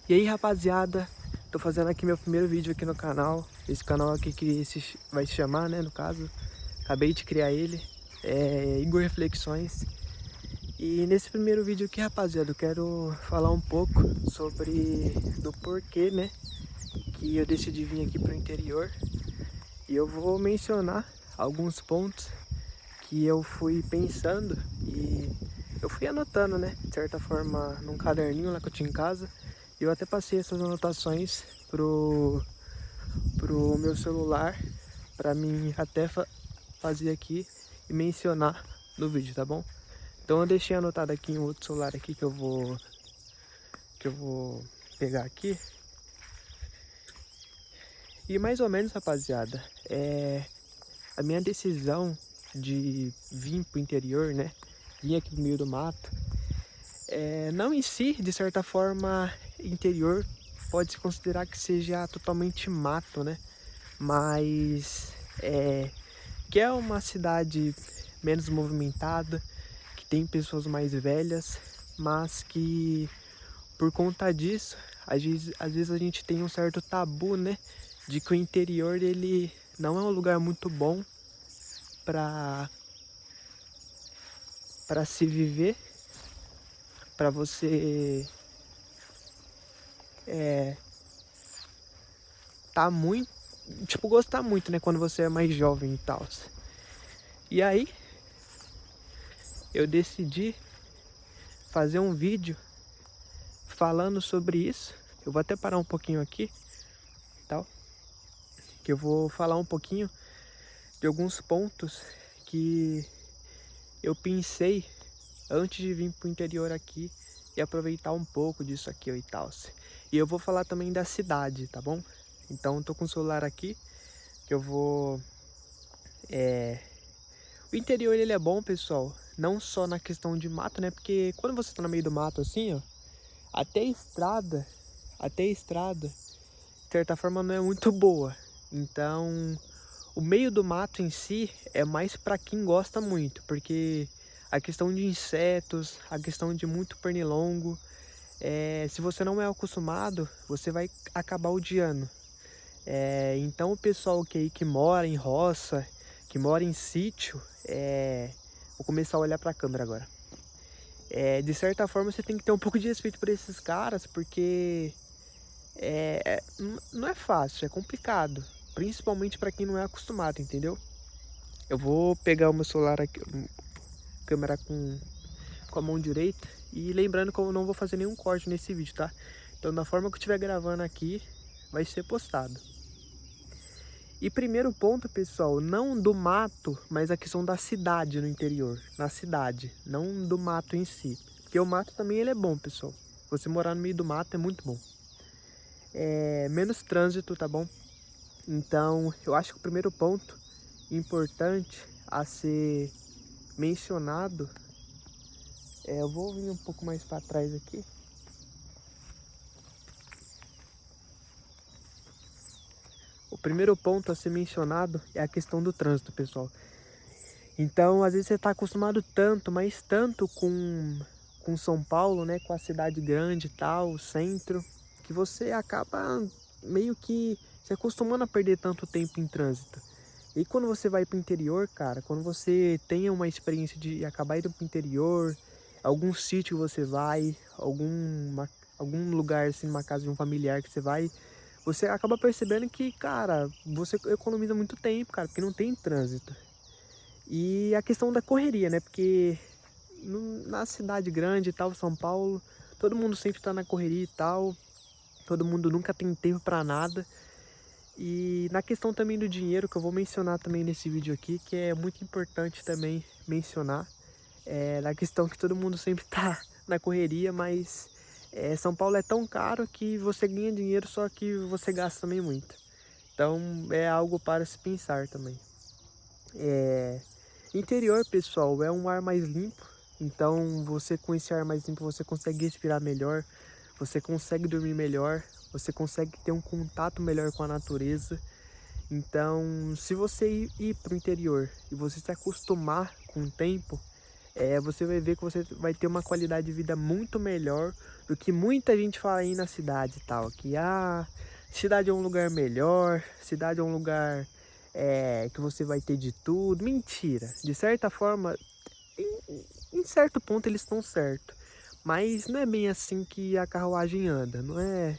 E aí, rapaziada, tô fazendo aqui meu primeiro vídeo aqui no canal. Esse canal aqui que vai se chamar, né, no caso. Acabei de criar ele, é Igor Reflexões. E nesse primeiro vídeo aqui, rapaziada, eu quero falar um pouco sobre do porquê, né, que eu decidi vir aqui pro interior. E eu vou mencionar alguns pontos que eu fui pensando e eu fui anotando, né, de certa forma, num caderninho lá que eu tinha em casa. E eu até passei essas anotações pro meu celular para mim até fazer aqui e mencionar no vídeo, tá bom? Então eu deixei anotado aqui em outro celular aqui que eu vou pegar aqui. E mais ou menos, rapaziada, a minha decisão de vir pro interior, né? Vir aqui no meio do mato, não em si, de certa forma, interior pode se considerar que seja totalmente mato, né? Mas que é uma cidade menos movimentada, que tem pessoas mais velhas, mas que por conta disso, às vezes a gente tem um certo tabu, né? De que o interior ele não é um lugar muito bom para se viver, para você tá muito, tipo, gostar muito, né? Quando você é mais jovem e tal. E aí, eu decidi fazer um vídeo falando sobre isso. Eu vou até parar um pouquinho aqui, tal, que eu vou falar um pouquinho de alguns pontos que eu pensei antes de vir pro interior aqui e aproveitar um pouco disso aqui e tal. E eu vou falar também da cidade, tá bom? Então eu tô com o celular aqui que eu vou. O interior ele é bom, pessoal, não só na questão de mato, né? Porque quando você tá no meio do mato assim, ó, até a estrada, de certa forma não é muito boa. Então, o meio do mato em si é mais para quem gosta muito, porque a questão de insetos, a questão de muito pernilongo, se você não é acostumado, você vai acabar odiando. Então o pessoal que mora em roça, que mora em sítio, vou começar a olhar para a câmera agora. De certa forma você tem que ter um pouco de respeito por esses caras, porque não é fácil, é complicado, principalmente para quem não é acostumado, entendeu? Eu vou pegar o meu celular aqui, câmera com a mão direita, e lembrando que eu não vou fazer nenhum corte nesse vídeo, tá? Então da forma que eu estiver gravando aqui, vai ser postado. E primeiro ponto, pessoal, não do mato, mas a questão da cidade no interior, na cidade, não do mato em si. Porque o mato também ele é bom, pessoal. Você morar no meio do mato é muito bom. Menos trânsito, tá bom? Então, eu acho que o primeiro ponto importante a ser mencionado, eu vou vir um pouco mais para trás aqui. O primeiro ponto a ser mencionado é a questão do trânsito, pessoal. Então, às vezes você está acostumado tanto, mas tanto com São Paulo, né, com a cidade grande e tal, o centro, que você acaba meio que se acostumando a perder tanto tempo em trânsito. E quando você vai para o interior, cara, quando você tem uma experiência de acabar indo para o interior, algum sítio que você vai, algum lugar assim, numa casa de um familiar que você acaba percebendo que, cara, você economiza muito tempo, cara, porque não tem trânsito. E a questão da correria, né? Porque na cidade grande e tal, São Paulo, todo mundo sempre tá na correria e tal, todo mundo nunca tem tempo para nada. E na questão também do dinheiro, que eu vou mencionar também nesse vídeo aqui, que é muito importante também mencionar, na questão que todo mundo sempre tá na correria, mas São Paulo é tão caro que você ganha dinheiro, só que você gasta também muito. Então é algo para se pensar também. Interior, pessoal, é um ar mais limpo, então você com esse ar mais limpo você consegue respirar melhor, você consegue dormir melhor, você consegue ter um contato melhor com a natureza. Então, se você ir para o interior e você se acostumar com o tempo, você vai ver que você vai ter uma qualidade de vida muito melhor do que muita gente fala aí na cidade e tal. Que cidade é um lugar melhor, cidade é um lugar que você vai ter de tudo. Mentira. De certa forma, em certo ponto eles estão certos. Mas não é bem assim que a carruagem anda. Não é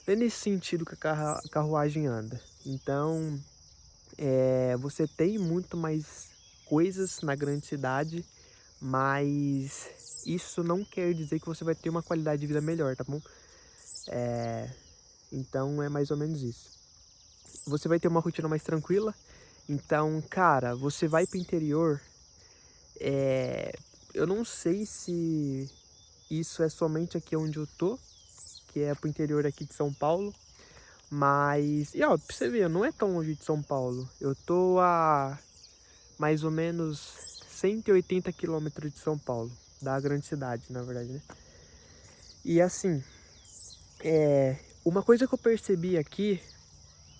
nesse sentido que a carruagem anda. Então, você tem muito mais coisas na grande cidade, mas isso não quer dizer que você vai ter uma qualidade de vida melhor, tá bom? Então é mais ou menos isso. Você vai ter uma rotina mais tranquila. Então, cara, você vai pro interior. Eu não sei se isso é somente aqui onde eu tô, que é pro interior aqui de São Paulo. Mas, e ó, pra você ver, não é tão longe de São Paulo. Eu tô a mais ou menos 180 quilômetros de São Paulo, da grande cidade, na verdade, né? E assim, uma coisa que eu percebi aqui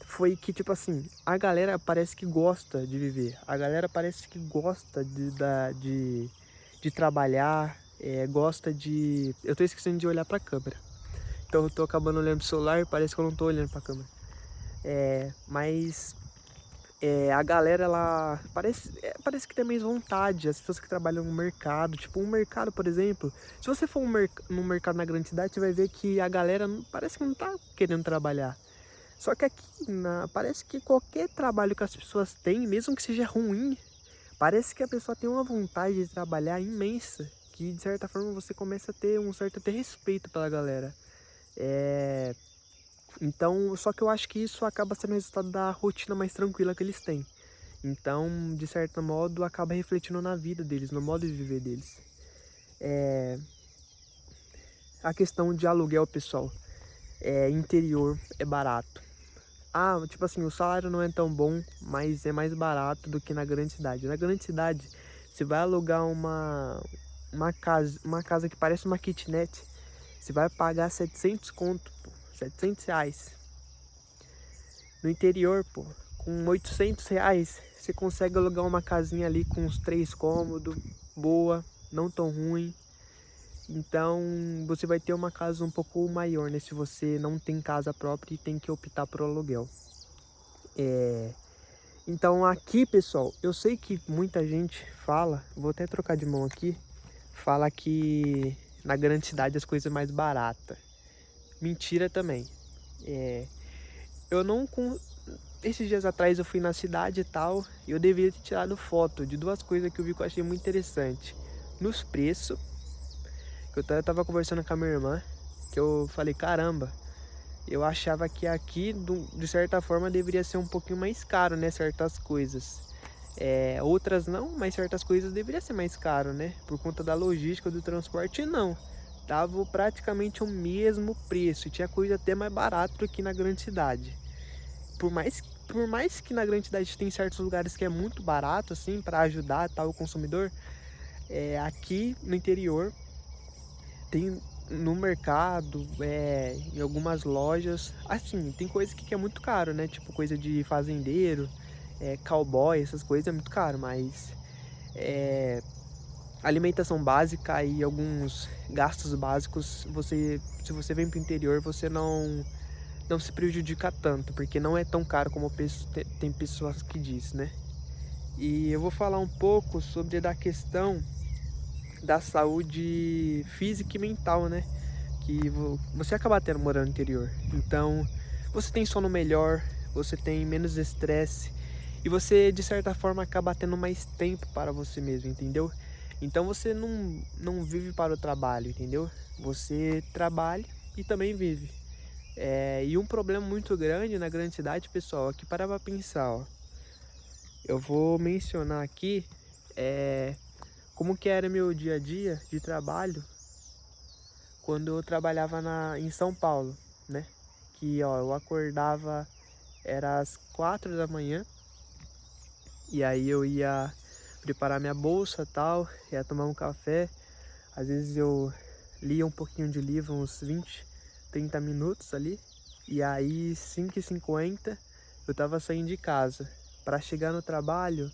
foi que, tipo assim, a galera parece que gosta de viver. A galera parece que gosta de trabalhar, gosta de... Eu tô esquecendo de olhar pra câmera. Então eu tô acabando olhando pro celular e parece que eu não tô olhando pra câmera. Mas a galera, ela parece que tem mais vontade. As pessoas que trabalham no mercado, tipo um mercado, por exemplo. Se você for num mercado na grande cidade, você vai ver que a galera parece que não tá querendo trabalhar. Só que aqui, parece que qualquer trabalho que as pessoas têm, mesmo que seja ruim, parece que a pessoa tem uma vontade de trabalhar imensa, que de certa forma você começa a ter um certo até respeito pela galera. Então, só que eu acho que isso acaba sendo resultado da rotina mais tranquila que eles têm. Então, de certo modo, acaba refletindo na vida deles, no modo de viver deles. A questão de aluguel, pessoal, interior é barato. Tipo assim, o salário não é tão bom, mas é mais barato do que na grande cidade. Na grande cidade, você vai alugar uma casa que parece uma kitnet, você vai pagar 700 conto, pô, 700 reais. No interior, pô, com 800 reais, você consegue alugar uma casinha ali com uns 3 cômodos, boa, não tão ruim. Então, você vai ter uma casa um pouco maior, né? Se você não tem casa própria e tem que optar por aluguel. Então aqui, pessoal, eu sei que muita gente fala, vou até trocar de mão aqui, fala que na grande cidade as coisas é mais barata. Mentira também. Eu não... Esses dias atrás eu fui na cidade e tal, e eu deveria ter tirado foto de duas coisas que eu vi que eu achei muito interessante. Nos preços, que eu tava conversando com a minha irmã, que eu falei, caramba, eu achava que aqui, de certa forma, deveria ser um pouquinho mais caro, né, certas coisas. Outras não, mas certas coisas deveria ser mais caro, né? Por conta da logística do transporte, não. Tava praticamente o mesmo preço. E tinha coisa até mais barato do que na grande cidade. Por mais que na grande cidade tem certos lugares que é muito barato, assim, para ajudar tal o consumidor, aqui no interior tem no mercado, em algumas lojas, assim, tem coisa que é muito caro, né? Tipo coisa de fazendeiro, cowboy, essas coisas é muito caro, mas alimentação básica e alguns gastos básicos, se você vem pro interior, você não se prejudica tanto, porque não é tão caro como tem pessoas que diz, né? E eu vou falar um pouco sobre da questão da saúde física e mental, né? Que você acaba tendo morando no interior. Então, você tem sono melhor, você tem menos estresse e você, de certa forma, acaba tendo mais tempo para você mesmo, entendeu? Então, você não vive para o trabalho, entendeu? Você trabalha e também vive. E um problema muito grande na grande cidade, pessoal, aqui para pra pensar, ó. Eu vou mencionar aqui como que era meu dia a dia de trabalho quando eu trabalhava em São Paulo, né? Que, ó, eu acordava, era às 4 da manhã, e aí eu ia preparar minha bolsa e tal, ia tomar um café, às vezes eu lia um pouquinho de livro, uns 20, 30 minutos ali, e aí 5h50 eu tava saindo de casa para chegar no trabalho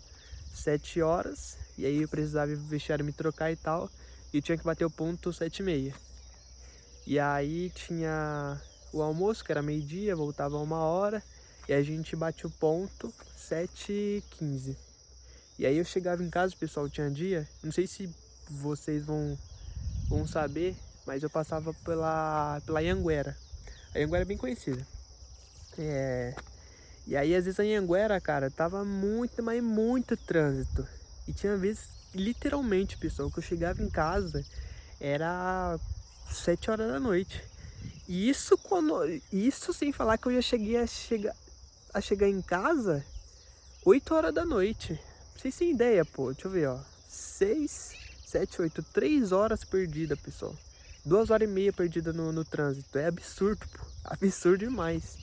7 horas e aí eu precisava ir pro vestiário me trocar e tal, e eu tinha que bater o ponto 7h30. E aí tinha o almoço, que era meio-dia, voltava 1 hora, e a gente bate o ponto 7h15. E aí eu chegava em casa, pessoal, tinha dia, não sei se vocês vão saber, mas eu passava pela Anhanguera. A Anhanguera é bem conhecida. E aí às vezes a Anhanguera, cara, tava muito, mas muito trânsito. E tinha vezes, literalmente, pessoal, que eu chegava em casa, era 7 horas da noite. E isso sem falar que eu já chegar em casa 8 horas da noite. Vocês têm ideia, pô. Deixa eu ver, ó. 6, 7, 8, 3 horas perdida, pessoal. 2 horas e meia perdida no trânsito. É absurdo, pô. Absurdo demais.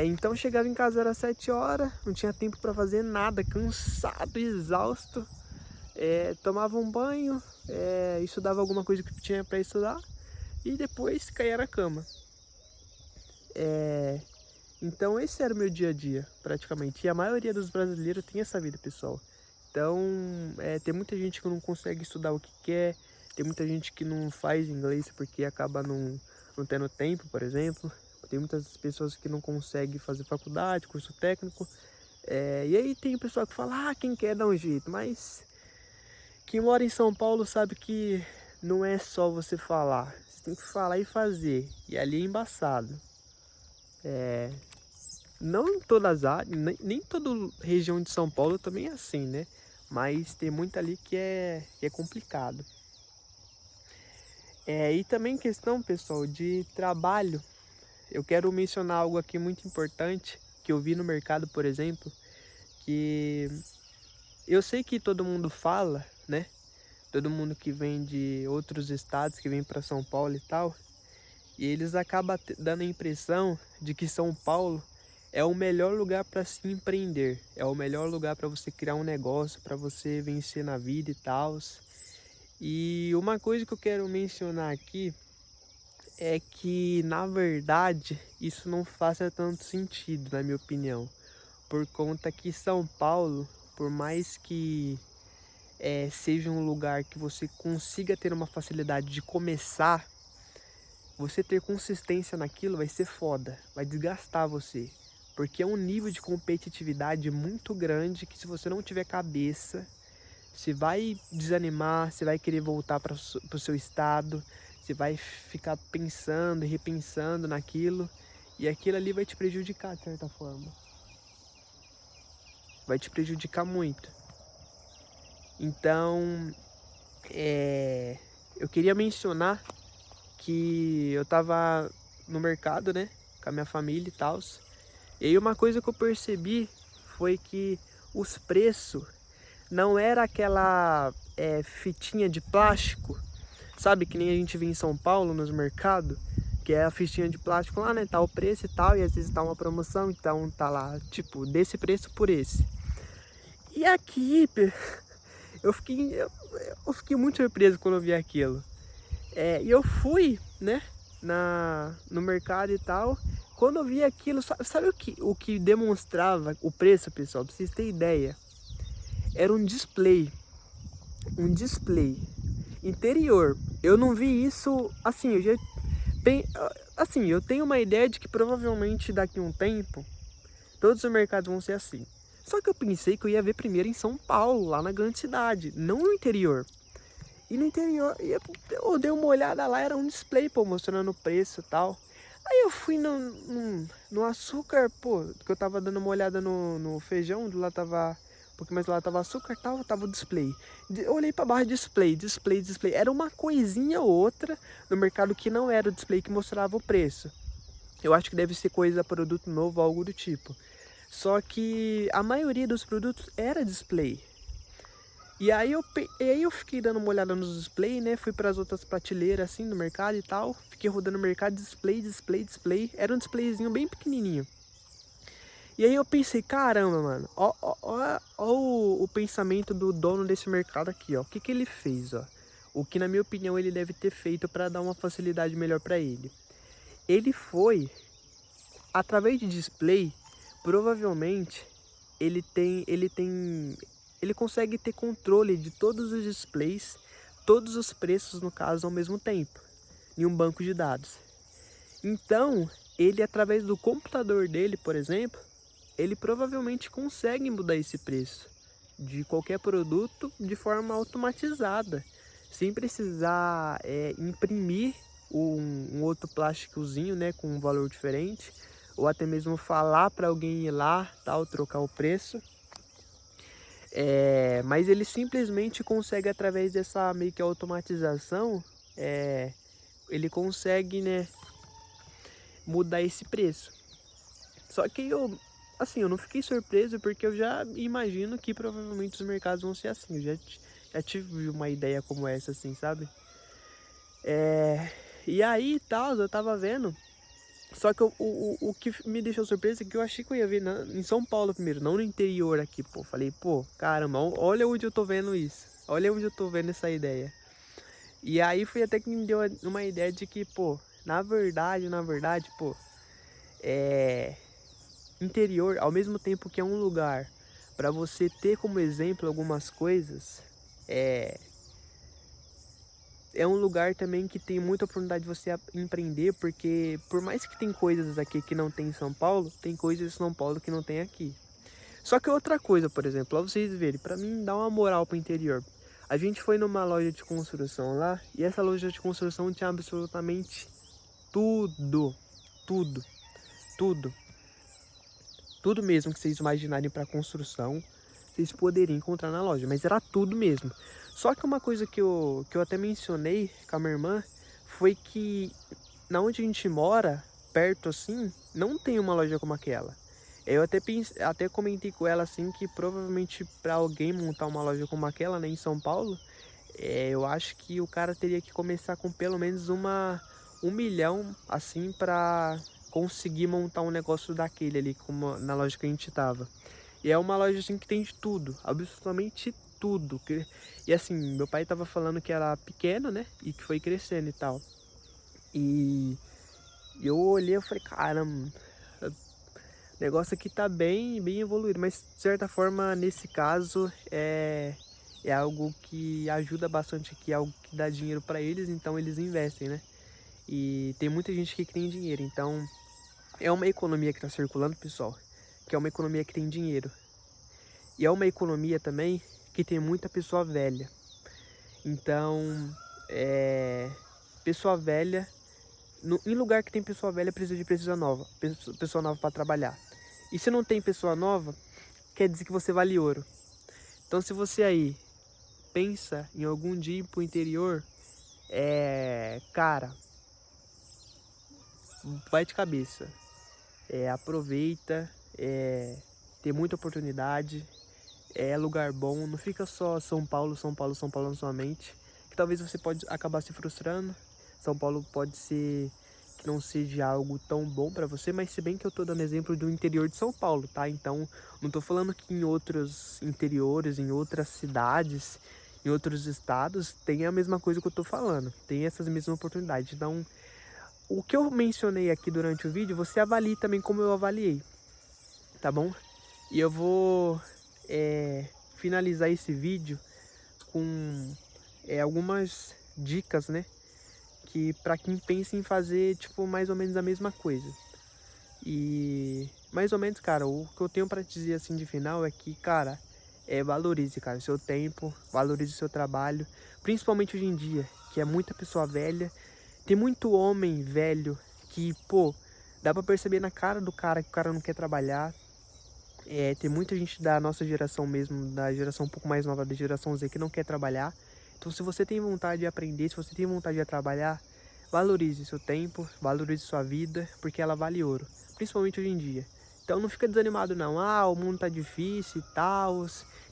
Então eu chegava em casa, era 7 horas, não tinha tempo pra fazer nada, cansado, exausto. Tomava um banho, estudava alguma coisa que tinha pra estudar e depois caía na cama. Então esse era o meu dia a dia, praticamente. E a maioria dos brasileiros tem essa vida, pessoal. Então, tem muita gente que não consegue estudar o que quer, tem muita gente que não faz inglês porque acaba não tendo tempo, por exemplo. Tem muitas pessoas que não conseguem fazer faculdade, curso técnico. E aí tem o pessoal que fala, quem quer dá um jeito, mas quem mora em São Paulo sabe que não é só você falar, você tem que falar e fazer, e ali é embaçado. Não em todas as áreas, nem toda região de São Paulo também é assim, né? Mas tem muito ali que é complicado. E também questão, pessoal, de trabalho. Eu quero mencionar algo aqui muito importante que eu vi no mercado, por exemplo, que eu sei que todo mundo fala, né? Todo mundo que vem de outros estados, que vem para São Paulo e tal, e eles acabam dando a impressão de que São Paulo é o melhor lugar para se empreender, é o melhor lugar para você criar um negócio, para você vencer na vida e tal. E uma coisa que eu quero mencionar aqui é que, na verdade, isso não faça tanto sentido, na minha opinião. Por conta que São Paulo, por mais que seja um lugar que você consiga ter uma facilidade de começar, você ter consistência naquilo vai ser foda, vai desgastar você. Porque é um nível de competitividade muito grande que, se você não tiver cabeça, você vai desanimar, você vai querer voltar para o seu estado, você vai ficar pensando e repensando naquilo, e aquilo ali vai te prejudicar de certa forma. Vai te prejudicar muito. Então, eu queria mencionar que eu tava no mercado, né, com a minha família e tal. E aí uma coisa que eu percebi foi que os preços não era aquela fitinha de plástico, sabe, que nem a gente vê em São Paulo nos mercados, que é a fitinha de plástico lá, né, tá o preço e tal, e às vezes tá uma promoção, então tá lá, tipo, desse preço por esse. E aqui, eu fiquei muito surpreso quando eu vi aquilo. E eu fui, né, no mercado e tal. Quando eu vi aquilo, sabe o que demonstrava o preço, pessoal? Pra vocês terem ideia. Era um display. Um display interior. Eu não vi isso, assim, eu tenho uma ideia de que provavelmente daqui a um tempo todos os mercados vão ser assim. Só que eu pensei que eu ia ver primeiro em São Paulo, lá na grande cidade, não no interior. E no interior, eu dei uma olhada lá, era um display, pô, mostrando o preço e tal. Aí eu fui no açúcar, pô, que eu tava dando uma olhada no feijão, do lá tava, um pouquinho mais lá tava açúcar e tal, tava o display. Eu olhei pra barra, display. Era uma coisinha ou outra no mercado que não era o display que mostrava o preço. Eu acho que deve ser coisa, produto novo, algo do tipo. Só que a maioria dos produtos era display. E aí eu fiquei dando uma olhada nos display, né? Fui para as outras prateleiras assim no mercado e tal. Fiquei rodando o mercado, display. Era um displayzinho bem pequenininho. E aí eu pensei, caramba, mano, ó o pensamento do dono desse mercado aqui, ó. O que ele fez, ó? O que, na minha opinião, ele deve ter feito para dar uma facilidade melhor para ele. Ele foi, através de display, provavelmente ele tem ele consegue ter controle de todos os displays, todos os preços no caso ao mesmo tempo, em um banco de dados. Então, ele através do computador dele, por exemplo, ele provavelmente consegue mudar esse preço de qualquer produto de forma automatizada, sem precisar imprimir um outro plásticozinho, né, com um valor diferente, ou até mesmo falar para alguém ir lá, tal, trocar o preço. Mas ele simplesmente consegue, através dessa meio que automatização, ele consegue, né, mudar esse preço. Só que eu não fiquei surpreso, porque eu já imagino que provavelmente os mercados vão ser assim. Eu já tive uma ideia como essa, assim, sabe? E aí, tal, eu tava vendo. Só que o que me deixou surpreso é que eu achei que eu ia ver em São Paulo primeiro, não no interior aqui, pô. Falei, pô, caramba, olha onde eu tô vendo isso. Olha onde eu tô vendo essa ideia. E aí foi até que me deu uma ideia de que, pô, na verdade, pô, interior, ao mesmo tempo que é um lugar para você ter como exemplo algumas coisas, é um lugar também que tem muita oportunidade de você empreender, porque por mais que tem coisas aqui que não tem em São Paulo, tem coisas em São Paulo que não tem aqui. Só que outra coisa, por exemplo, pra vocês verem, pra mim dá uma moral pro interior. A gente foi numa loja de construção lá, e essa loja de construção tinha absolutamente tudo, tudo, tudo. Tudo mesmo que vocês imaginarem para construção, vocês poderiam encontrar na loja, mas era tudo mesmo. Só que uma coisa que eu até mencionei com a minha irmã foi que na onde a gente mora, perto assim, não tem uma loja como aquela. Eu até comentei com ela assim que provavelmente para alguém montar uma loja como aquela, né, em São Paulo, eu acho que o cara teria que começar com pelo menos 1 milhão assim para conseguir montar um negócio daquele ali, como na loja que a gente tava. E é uma loja assim que tem de tudo, absolutamente tudo. E assim, meu pai tava falando que era pequeno, né, e que foi crescendo e tal. E eu olhei e falei, caramba, o negócio aqui tá bem, bem evoluído, mas de certa forma, nesse caso, é algo que ajuda bastante aqui, é algo que dá dinheiro para eles, então eles investem, né? E tem muita gente aqui que tem dinheiro, então é uma economia que está circulando, pessoal, que é uma economia que tem dinheiro. E é uma economia também que tem muita pessoa velha. Então, pessoa velha, em lugar que tem pessoa velha, precisa de pessoa nova para trabalhar. E se não tem pessoa nova, quer dizer que você vale ouro. Então, se você aí pensa em algum dia ir pro interior, cara, vai de cabeça. Aproveita, tem muita oportunidade, é lugar bom, não fica só São Paulo, São Paulo, São Paulo na sua mente, que talvez você pode acabar se frustrando. São Paulo pode ser que não seja algo tão bom para você, mas se bem que eu tô dando exemplo do interior de São Paulo, tá? Então, não tô falando que em outros interiores, em outras cidades, em outros estados, tem a mesma coisa que eu tô falando, tem essas mesmas oportunidades. Então, o que eu mencionei aqui durante o vídeo, você avalie também como eu avaliei, tá bom? E eu vou finalizar esse vídeo com algumas dicas, né? Que para quem pensa em fazer, tipo, mais ou menos a mesma coisa. E mais ou menos, cara, o que eu tenho para te dizer assim de final é que, cara, valorize, cara, o seu tempo, valorize o seu trabalho, principalmente hoje em dia, que é muita pessoa velha, tem muito homem velho que, pô, dá pra perceber na cara do cara que o cara não quer trabalhar. Tem muita gente da nossa geração mesmo, da geração um pouco mais nova, da geração Z, que não quer trabalhar. Então, se você tem vontade de aprender, se você tem vontade de trabalhar, valorize seu tempo, valorize sua vida, porque ela vale ouro, principalmente hoje em dia. Então, não fica desanimado não. Ah, o mundo tá difícil e tal,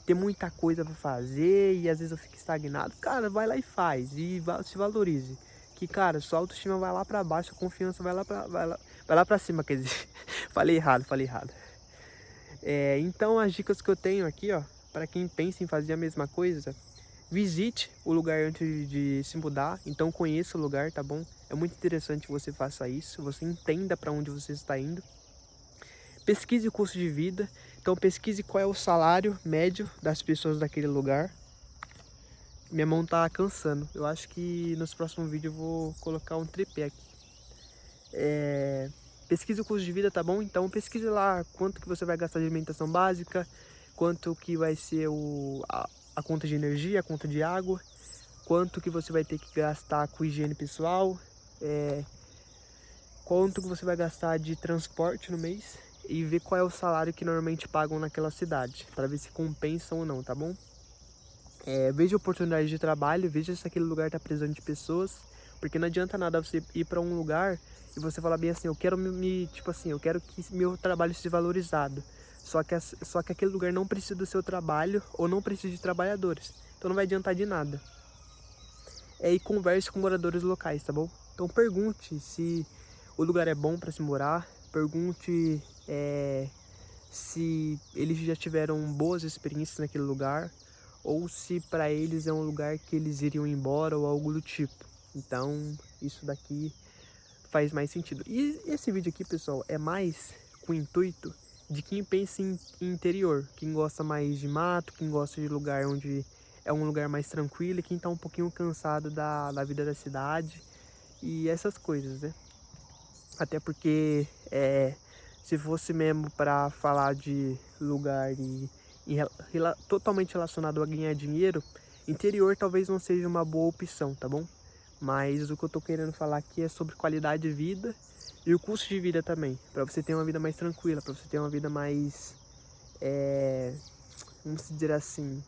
tem muita coisa pra fazer e às vezes eu fico estagnado. Cara, vai lá e faz, e se valorize. Que, cara, sua autoestima vai lá pra baixo, a confiança vai lá pra cima, quer dizer. Falei errado, falei errado. Então as dicas que eu tenho aqui, ó, para quem pensa em fazer a mesma coisa, visite o lugar antes de se mudar, então conheça o lugar, tá bom? É muito interessante que você faça isso, você entenda para onde você está indo. pesquise o custo de vida. Então pesquise qual é o salário médio das pessoas daquele lugar. Minha mão tá cansando. Eu acho que nos próximos vídeos eu vou colocar um tripé aqui. Pesquise o custo de vida, tá bom? Então pesquise lá quanto que você vai gastar de alimentação básica, quanto que vai ser a conta de energia, a conta de água, quanto que você vai ter que gastar com higiene pessoal, quanto que você vai gastar de transporte no mês e ver qual é o salário que normalmente pagam naquela cidade, para ver se compensa ou não, tá bom? Veja oportunidades de trabalho, veja se aquele lugar está precisando de pessoas, porque não adianta nada você ir para um lugar e você falar bem assim, eu quero tipo assim, eu quero que meu trabalho seja valorizado. Só que aquele lugar não precisa do seu trabalho ou não precisa de trabalhadores. Então não vai adiantar de nada. E converse com moradores locais, tá bom? Então pergunte se o lugar é bom para se morar, pergunte se eles já tiveram boas experiências naquele lugar, ou se para eles é um lugar que eles iriam embora ou algo do tipo. Então isso daqui faz mais sentido. E esse vídeo aqui, pessoal, é mais com o intuito de quem pensa em interior, quem gosta mais de mato, quem gosta de lugar onde é um lugar mais tranquilo, e quem tá um pouquinho cansado da vida da cidade e essas coisas, né? Até porque se fosse mesmo para falar de lugar totalmente relacionado a ganhar dinheiro, interior talvez não seja uma boa opção, tá bom? Mas o que eu tô querendo falar aqui é sobre qualidade de vida e o custo de vida também, para você ter uma vida mais tranquila, para você ter uma vida mais, vamos dizer assim,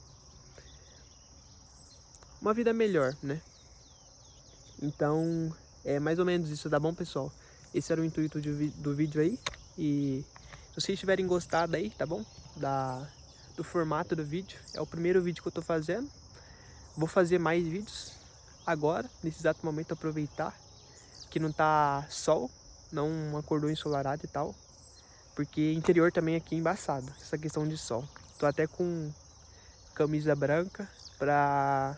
uma vida melhor, né? Então, é mais ou menos isso, tá bom, pessoal? Esse era o intuito do vídeo aí. E se vocês tiverem gostado aí, tá bom? Do formato do vídeo. É o primeiro vídeo que eu tô fazendo. Vou fazer mais vídeos agora, nesse exato momento, aproveitar que não tá sol, não acordou ensolarado e tal. Porque interior também aqui é embaçado, essa questão de sol. Tô até com camisa branca pra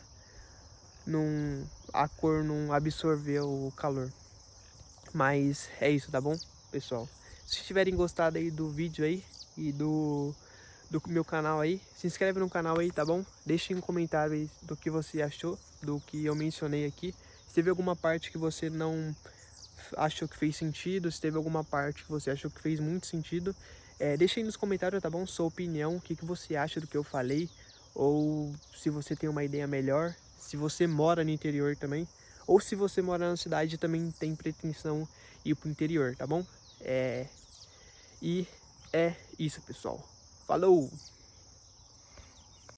a cor não absorver o calor. Mas é isso, tá bom, pessoal? Se tiverem gostado aí do vídeo aí e do meu canal aí, se inscreve no canal aí, tá bom? Deixe um comentário aí do que você achou, do que eu mencionei aqui. Se teve alguma parte que você não achou que fez sentido, se teve alguma parte que você achou que fez muito sentido, deixa aí nos comentários, tá bom? Sua opinião, o que você acha do que eu falei, ou se você tem uma ideia melhor, se você mora no interior também, ou se você mora na cidade e também tem pretensão ir pro interior, tá bom? E é isso, pessoal. Falou!